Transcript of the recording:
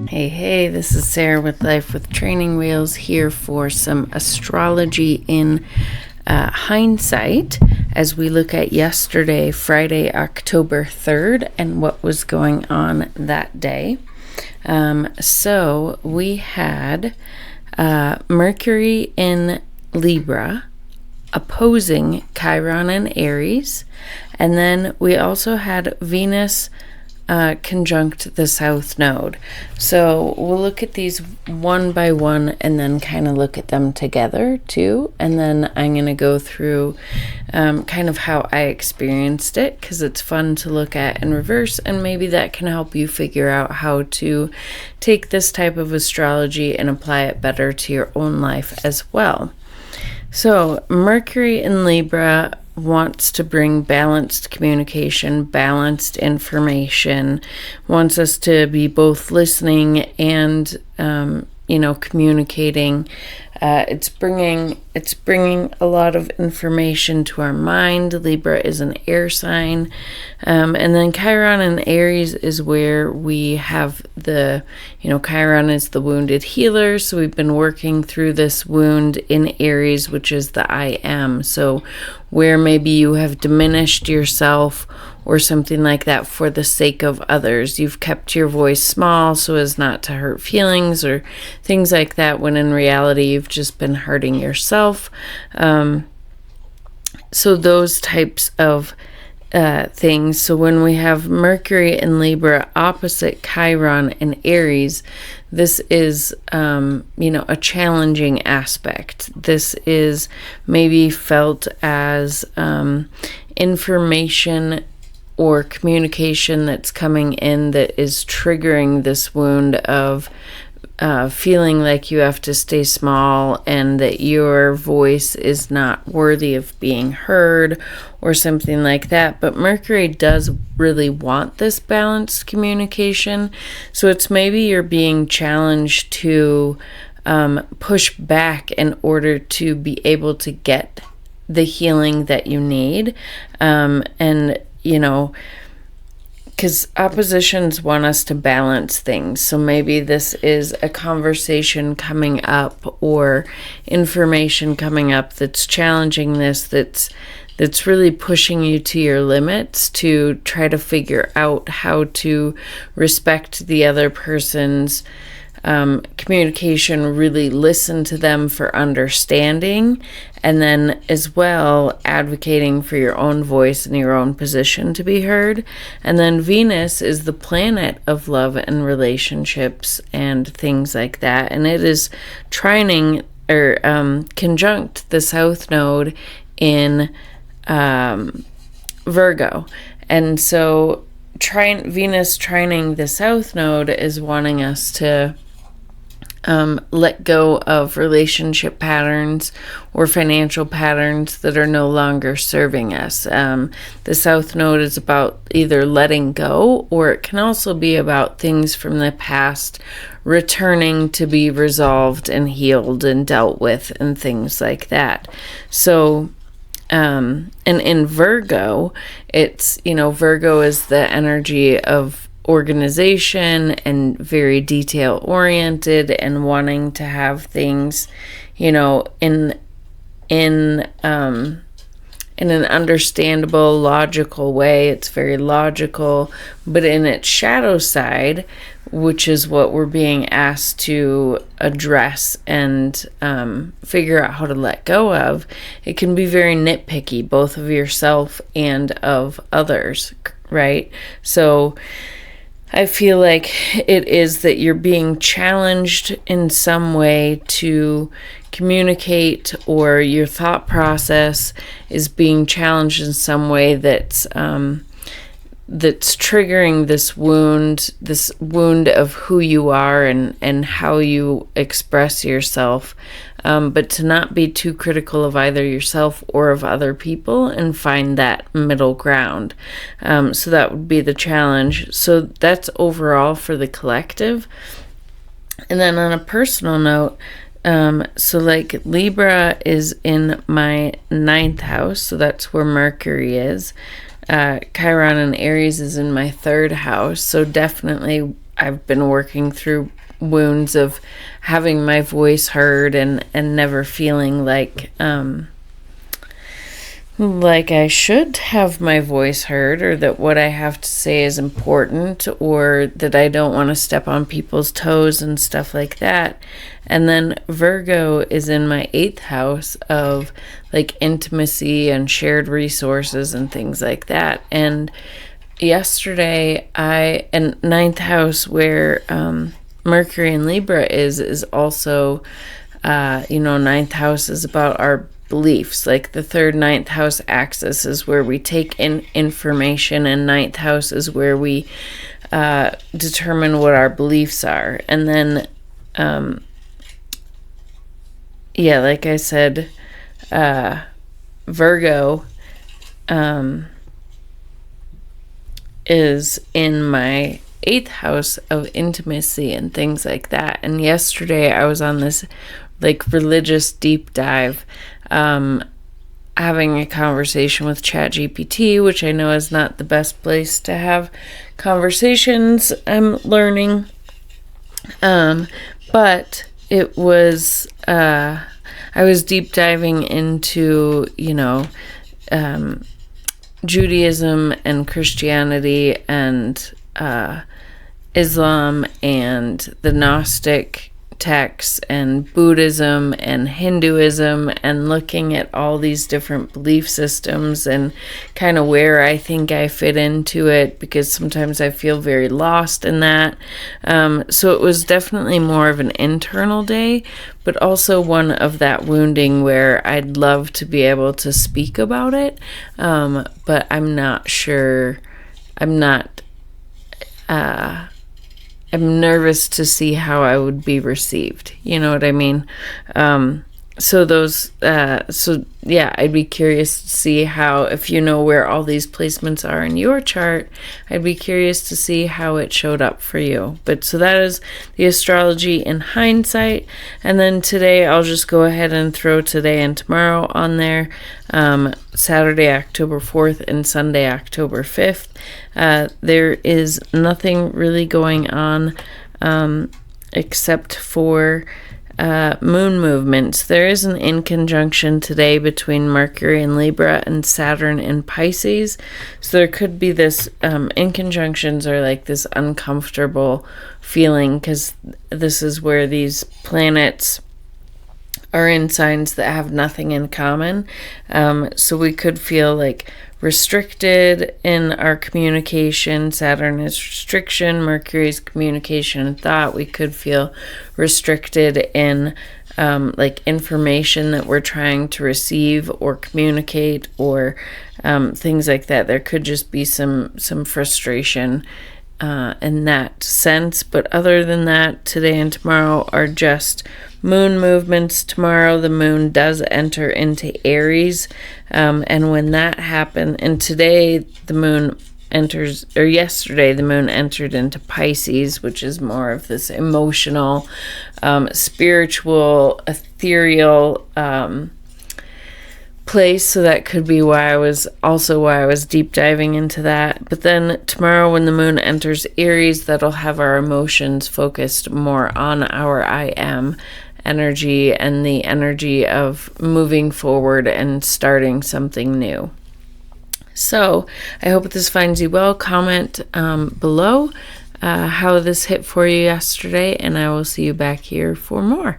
Hey, this is Sarah with Life with Training Wheels here for some astrology in hindsight as we look at yesterday, Friday, October 3rd, and what was going on that day. So we had Mercury in Libra opposing Chiron in Aries, and then we also had Venus conjunct the South Node. So we'll look at these one by one and then kind of look at them together too. And then I'm going to go through kind of how I experienced it, because it's fun to look at in reverse, and maybe that can help you figure out how to take this type of astrology and apply it better to your own life as well. So Mercury in Libra wants to bring balanced communication, balanced information, wants us to be both listening and, communicating. It's bringing a lot of information to our mind. Libra is an air sign. And then Chiron in Aries is where we have Chiron is the wounded healer. So we've been working through this wound in Aries, which is the I am. So where maybe you have diminished yourself or something like that for the sake of others. You've kept your voice small so as not to hurt feelings or things like that, when in reality you've just been hurting yourself. So those types of things. So when we have Mercury in Libra opposite Chiron in Aries, this is, a challenging aspect. This is maybe felt as information or communication that's coming in that is triggering this wound of feeling like you have to stay small and that your voice is not worthy of being heard or something like that. But Mercury does really want this balanced communication. So it's maybe you're being challenged to push back in order to be able to get the healing that you need. Because oppositions want us to balance things. So maybe this is a conversation coming up or information coming up that's challenging this, that's really pushing you to your limits to try to figure out how to respect the other person's communication, really listen to them for understanding, and then as well advocating for your own voice and your own position to be heard. And then Venus is the planet of love and relationships and things like that, and it is trining or conjunct the South Node in Virgo. And so Venus trining the South Node is wanting us to let go of relationship patterns or financial patterns that are no longer serving us. The South Node is about either letting go, or it can also be about things from the past returning to be resolved and healed and dealt with and things like that. So and in Virgo, it's, Virgo is the energy of organization and very detail oriented and wanting to have things, in an understandable, logical way. It's very logical, but in its shadow side, which is what we're being asked to address and figure out how to let go of, it can be very nitpicky, both of yourself and of others, right? So I feel like it is that you're being challenged in some way to communicate, or your thought process is being challenged in some way that's triggering this wound of who you are and how you express yourself, but to not be too critical of either yourself or of other people and find that middle ground. So that would be the challenge. So that's overall for the collective. And then on a personal note, so like Libra is in my 9th house, so that's where Mercury is. Chiron and Aries is in my 3rd house, so definitely I've been working through wounds of having my voice heard and never feeling like I should have my voice heard, or that what I have to say is important, or that I don't want to step on people's toes and stuff like that. And then Virgo is in my 8th house of like intimacy and shared resources and things like that. And yesterday and 9th house where Mercury in Libra is also, 9th house is about our beliefs. Like the 3rd 9th house axis is where we take in information, and 9th house is where we determine what our beliefs are. And then like I said, Virgo is in my 8th house of intimacy and things like that. And yesterday I was on this like religious deep dive, having a conversation with ChatGPT, which I know is not the best place to have conversations, I'm learning. But it was, I was deep diving into, Judaism and Christianity and Islam and the Gnostic texts and Buddhism and Hinduism, and looking at all these different belief systems and kind of where I think I fit into it, because sometimes I feel very lost in that. So it was definitely more of an internal day, but also one of that wounding where I'd love to be able to speak about it, but I'm not sure. I'm nervous to see how I would be received. You know what I mean? I'd be curious to see how, if you know where all these placements are in your chart, I'd be curious to see how it showed up for you. But so that is the astrology in hindsight. And then today, I'll just go ahead and throw today and tomorrow on there. Saturday, October 4th and Sunday, October 5th. There is nothing really going on except for moon movements. There is an inconjunction today between Mercury in Libra and Saturn in Pisces. So there could be this inconjunctions are like this uncomfortable feeling, because this is where these planets are in signs that have nothing in common. So we could feel like restricted in our communication. Saturn is restriction, Mercury is communication and thought. We could feel restricted in like information that we're trying to receive or communicate, or things like that. There could just be some frustration in that sense. But other than that, today and tomorrow are just moon movements. Tomorrow the moon does enter into Aries, and when that happened, and today the moon enters, or yesterday the moon entered into Pisces, which is more of this emotional, spiritual, ethereal place. So that could be why I was deep diving into that. But then tomorrow when the moon enters Aries, that'll have our emotions focused more on our I am energy and the energy of moving forward and starting something new. So I hope this finds you well. Comment below how this hit for you yesterday, and I will see you back here for more.